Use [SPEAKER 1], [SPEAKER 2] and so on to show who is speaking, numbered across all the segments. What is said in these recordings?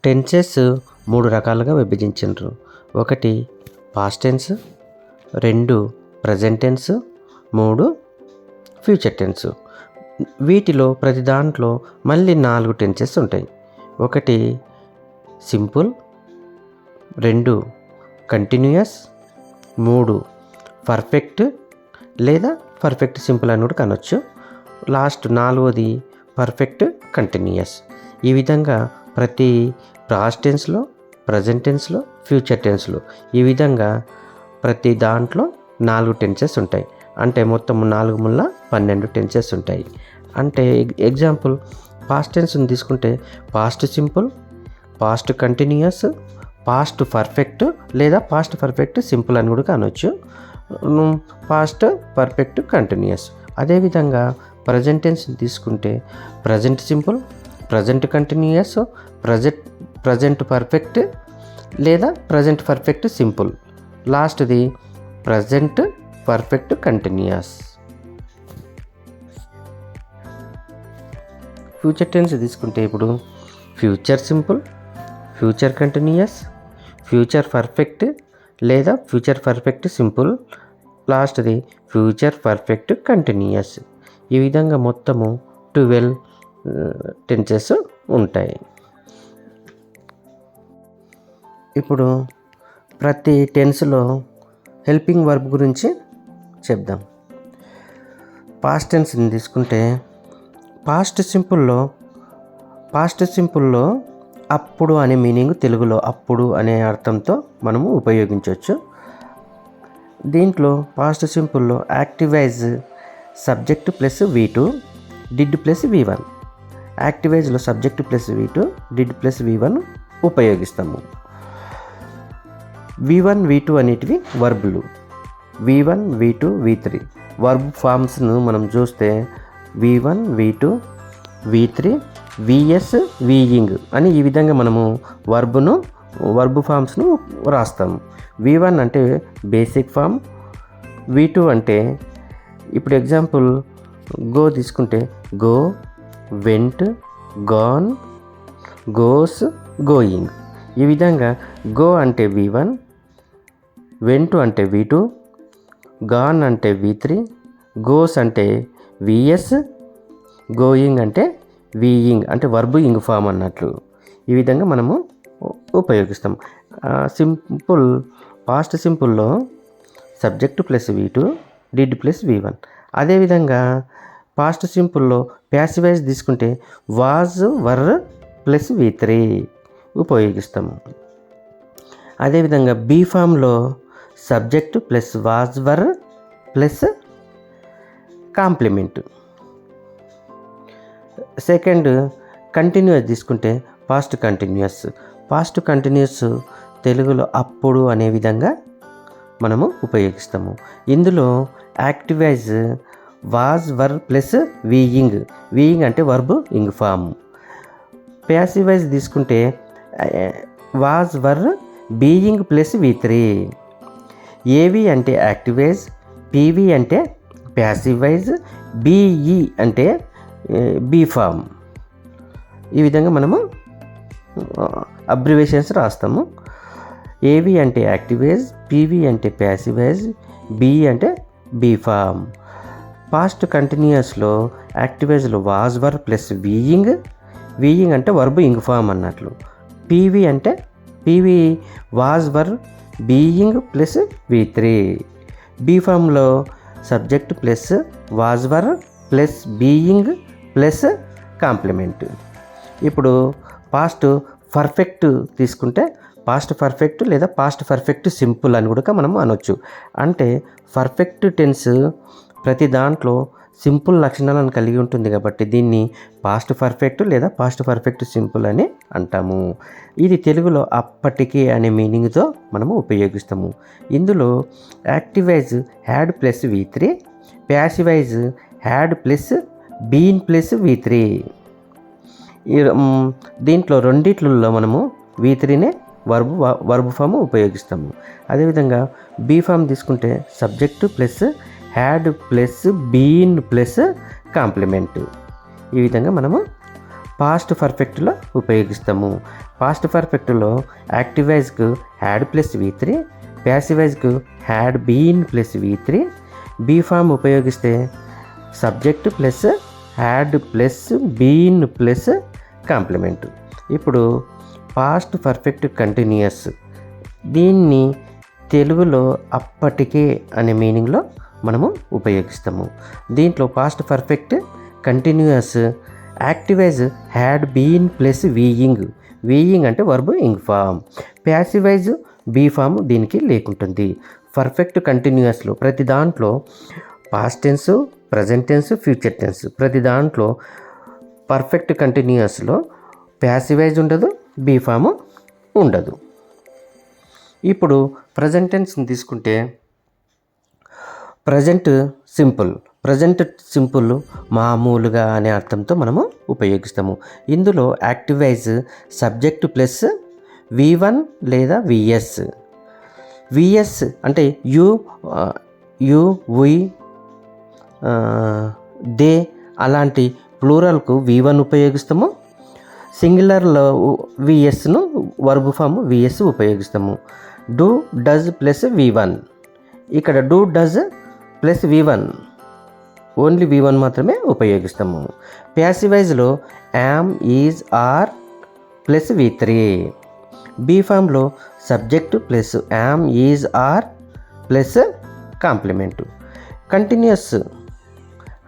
[SPEAKER 1] Tenses 3 రకాలుగా విభజించిండ్రు. ఒకటి past tense, 2 present tense, 3 future tense. వీటిలో ప్రతి దాంట్లో మళ్ళీ 4 టెన్సెస్ ఉంటాయి. ఒకటి సింపుల్, 2 కంటిన్యూయస్, 3 పర్ఫెక్ట్ లేదా పర్ఫెక్ట్ సింపుల్ అని కూడా కనొచ్చు. లాస్ట్ 4వది పర్ఫెక్ట్ కంటిన్యూయస్. ఈ విధంగా ప్రతి పాస్ట్ టెన్స్లో, ప్రజెంట్ టెన్స్లో, ఫ్యూచర్ టెన్స్లో ఈ విధంగా ప్రతి దాంట్లో 4 టెన్సెస్ ఉంటాయి. అంటే మొత్తం 4 ముళ్ళ 12 టెన్సెస్ ఉంటాయి. అంటే ఎగ్జాంపుల్ పాస్ట్ టెన్స్ని తీసుకుంటే past simple, past continuous, past perfect లేదా పాస్ట్ పర్ఫెక్ట్ సింపుల్ అని కూడా కానొచ్చు, పాస్ట్ పర్ఫెక్ట్ కంటిన్యూయస్. అదేవిధంగా ప్రజెంట్ టెన్స్ని తీసుకుంటే present simple, present continuous, present perfect లేదా ప్రజెంట్ పర్ఫెక్ట్ సింపుల్, లాస్ట్ది present perfect continuous. Future tense తీసుకుంటే ఇప్పుడు future simple, future continuous, future perfect లేదా ఫ్యూచర్ పర్ఫెక్ట్ సింపుల్, లాస్ట్ది ఫ్యూచర్ పర్ఫెక్ట్ కంటిన్యూయస్. ఈ విధంగా మొత్తము 12 టెన్సెస్ ఉంటాయి. ఇప్పుడు ప్రతి టెన్స్లో హెల్పింగ్ వర్బ్ గురించి చెప్దాం. పాస్ట్ టెన్స్ని తీసుకుంటే పాస్ట్ సింపుల్లో అప్పుడు అనే మీనింగ్ తెలుగులో అప్పుడు అనే అర్థంతో మనము ఉపయోగించవచ్చు. దీంట్లో పాస్ట్ సింపుల్లో active voice subject plus V2 did plus V1. యాక్టివైజ్లో subject plus V2 did plus V1 ఉపయోగిస్తాము. V1 V2 అనేటివి వర్బులు. V1 V2 V3 వర్బ్ ఫామ్స్ను మనం చూస్తే V1 V2 V3 VS viewing అని ఈ విధంగా మనము వర్బ్ ఫామ్స్ను రాస్తాము. V1 అంటే బేసిక్ ఫామ్, V2 అంటే ఇప్పుడు ఎగ్జాంపుల్ గో తీసుకుంటే go, vent, gone, goes, going. ఈ విధంగా గో అంటే V1, వెంట్ అంటే V2, గాన్ అంటే V3, గోస్ అంటే VS, గోయింగ్ అంటే వీయింగ్ అంటే వర్బ్ ఇంగ్ ఫామ్ అన్నట్లు. ఈ విధంగా మనము ఉపయోగిస్తాం. పాస్ట్ సింపుల్లో subject plus V2 did plus V1. అదేవిధంగా పాస్ట్ సింపుల్లో ప్యాసివైజ్ తీసుకుంటే వాజ్ వర్ ప్లస్ V3 ఉపయోగిస్తాము. అదేవిధంగా బీ ఫామ్లో subject plus was were plus complement. Second continuous తీసుకుంటే పాస్ట్ కంటిన్యూస్ తెలుగులో అప్పుడు అనే విధంగా మనము ఉపయోగిస్తాము. ఇందులో active voice was were plus V ing అంటే వర్బ్ ఇంగ్ ఫామ్. ప్యాసివైజ్ తీసుకుంటే was were being plus V3. ఏవి అంటే యాక్టివైజ్, పీవీ అంటే ప్యాసివైజ్, బీఈ అంటే బీ ఫామ్. ఈ విధంగా మనము అబ్రివేషన్స్ రాస్తాము. ఏవి అంటే యాక్టివైజ్, పీవీ అంటే ప్యాసివైజ్, బీ అంటే బీ ఫామ్. పాస్ట్ కంటిన్యూస్లో యాక్టివైజ్లో వాజ్ వర్ ప్లస్ వీయింగ్ అంటే వర్బ్ ఇంగ్ ఫామ్ అన్నట్లు. పీవీ అంటే was were being plus V3. Be ఫామ్లో subject plus was were plus being plus complement. ఇప్పుడు పాస్ట్ పర్ఫెక్ట్ తీసుకుంటే పాస్ట్ పర్ఫెక్ట్ లేదా పాస్ట్ పర్ఫెక్ట్ సింపుల్ అని కూడా మనం అనొచ్చు. అంటే పర్ఫెక్ట్ టెన్స్ ప్రతి దాంట్లో సింపుల్ లక్షణాలను కలిగి ఉంటుంది కాబట్టి దీన్ని పాస్ట్ పర్ఫెక్ట్ లేదా పాస్ట్ పర్ఫెక్ట్ సింపుల్ అని అంటాము. ఇది తెలుగులో అప్పటికి అనే మీనింగ్తో మనము ఉపయోగిస్తాము. ఇందులో active had plus V3, passive had plus been plus V3. దీంట్లో రెండిట్లలో మనము V3నే వర్బ్ ఫామ్ ఉపయోగిస్తాము. అదేవిధంగా బీ ఫామ్ తీసుకుంటే subject plus had plus been plus complement. ఈ విధంగా మనము పాస్ట్ పర్ఫెక్ట్లో ఉపయోగిస్తాము. పాస్ట్ పర్ఫెక్ట్లో యాక్టివ్ వాయిస్కు హ్యాడ్ ప్లస్ V3, ప్యాసివ్ వాయిస్కు had been plus V3. Be form ఉపయోగిస్తే subject plus had plus been plus complement. ఇప్పుడు పాస్ట్ పర్ఫెక్ట్ కంటిన్యూయస్, దీన్ని తెలుగులో అప్పటికే అనే మీనింగ్లో మనము ఉపయోగిస్తాము. దీంట్లో past perfect continuous active voice had been plus V ing. V ing అంటే verb ing form. Passive voice be form దీనికి లేకుంటుంది. పర్ఫెక్ట్ కంటిన్యూయస్లో ప్రతి దాంట్లో past tense, present tense, future tense, ప్రతి దాంట్లో పర్ఫెక్ట్ కంటిన్యూయస్లో ప్యాసివ్ వాయిస్ ఉండదు, బీ ఫామ్ ఉండదు. ఇప్పుడు ప్రజెంట్ టెన్స్ని తీసుకుంటే ప్రజెంట్ సింపుల్ మామూలుగా అనే అర్థంతో మనము ఉపయోగిస్తాము. ఇందులో active voice subject plus V1 లేదా విఎస్ అంటే యు, వి, దే అలాంటి ప్లూరల్కు V1 ఉపయోగిస్తాము. సింగులర్లో విఎస్ను వర్బ్ ఫామ్ విఎస్ ఉపయోగిస్తాము. Do, does plus V1. ఇక్కడ do, does plus V1, only V1 మాత్రమే ఉపయోగిస్తాము. ప్యాసివ్ వాయిస్లో am, is, are plus V3. Be ఫామ్లో subject plus am, is, are plus complement. Continuous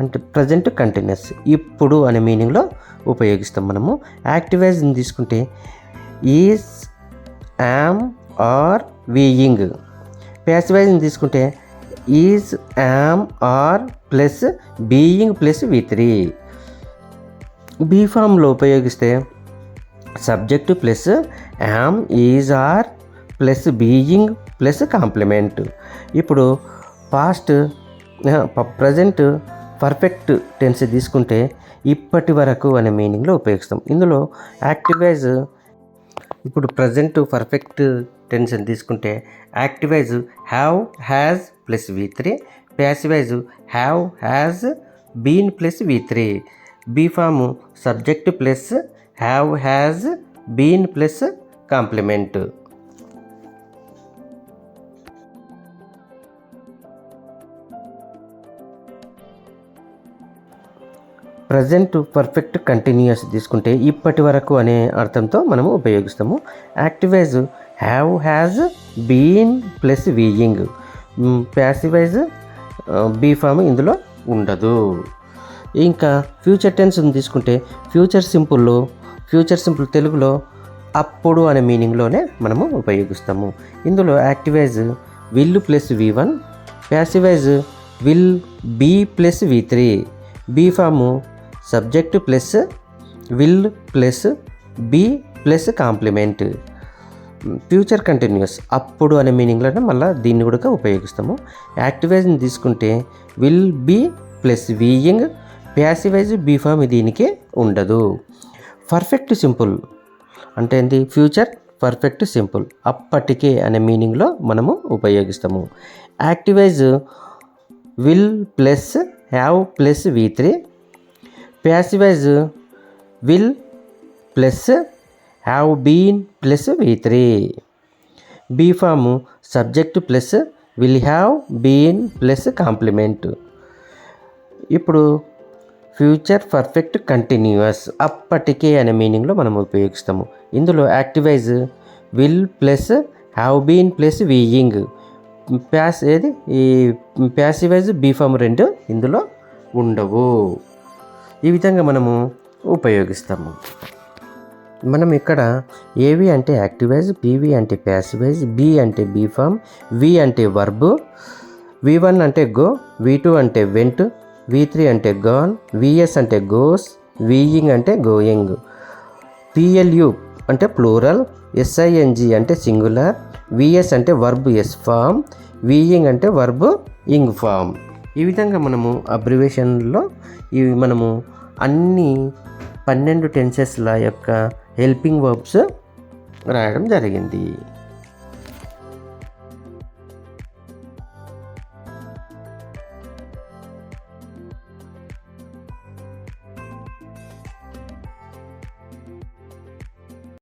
[SPEAKER 1] అంటే present continuous, ఇప్పుడు అనే మీనింగ్లో ఉపయోగిస్తాం మనము. యాక్టివ్ వాయిస్ని తీసుకుంటే is, am, are, V ing. Passive వాయిస్ని తీసుకుంటే is, am, are plus being plus V3. Be ఫామ్లో ఉపయోగిస్తే subject plus am, is, are plus being plus complement. ఇప్పుడు ప్రజెంట్ పర్ఫెక్ట్ టెన్స్ తీసుకుంటే ఇప్పటి వరకు అనే మీనింగ్లో ఉపయోగిస్తాం. ఇందులో యాక్టివ్ వాయిస్ ఇప్పుడు ప్రజెంట్ పర్ఫెక్ట్ టెన్స్ అని తీసుకుంటే active voice have, has plus V3, passive voice have, has, been plus V3. Be form subject plus have, has, been plus complement. Present perfect continuous తీసుకుంటే ఇప్పటి వరకు అనే అర్థంతో మనము ఉపయోగిస్తాము. Active voice have, has, been plus V ing. Passive voice be form ఇందులో ఉండదు. ఇంకా ఫ్యూచర్ టెన్స్ తీసుకుంటే ఫ్యూచర్ సింపుల్ తెలుగులో అప్పుడు అనే మీనింగ్లోనే మనము ఉపయోగిస్తాము. ఇందులో active voice will plus V1, passive voice will be plus V3. Be form subject plus will plus be plus complement. Future continuous అప్పుడు అనే మీనింగ్లోనే మళ్ళీ దీన్ని కూడా ఉపయోగిస్తాము. యాక్టివ్ వాయిస్ని తీసుకుంటే will be plus V ing, passive voice be form దీనికి ఉండదు. పర్ఫెక్ట్ సింపుల్ అంటే ఏంటి? ఫ్యూచర్ పర్ఫెక్ట్ సింపుల్ అప్పటికే అనే మీనింగ్లో మనము ఉపయోగిస్తాము. Active voice will plus have plus V3, passive voice will plus have been plus V3. Be form subject plus will have been plus complement. ఇప్పుడు ఫ్యూచర్ పర్ఫెక్ట్ కంటిన్యూస్ అప్పటికే అనే మీనింగ్లో మనం ఉపయోగిస్తాము. ఇందులో active voice will plus have been plus V ing. ఈ passive voice be form రెండు ఇందులో ఉండవు. ఈ విధంగా మనము ఉపయోగిస్తాము. మనం ఇక్కడ ఏవి అంటే యాక్టివ్ వాయిస్, పీవీ అంటే ప్యాసివ్ వాయిస్, బీ అంటే బీ ఫామ్, వి అంటే వర్బ్, V1 అంటే గో, V2 అంటే వెంట్, V3 అంటే గాన్, VS అంటే గోస్, వీయింగ్ అంటే గోయింగ్, PLU అంటే ప్లూరల్, SING అంటే సింగులర్, VS అంటే వర్బ్ ఎస్ ఫామ్, వీయింగ్ అంటే వర్బ్ ఇంగ్ ఫామ్. ఈ విధంగా మనము అబ్రివేషన్లో ఇవి మనము అన్ని 12 టెన్సెస్ల యొక్క హెల్పింగ్ వర్బ్స్ రాయడం జరిగింది.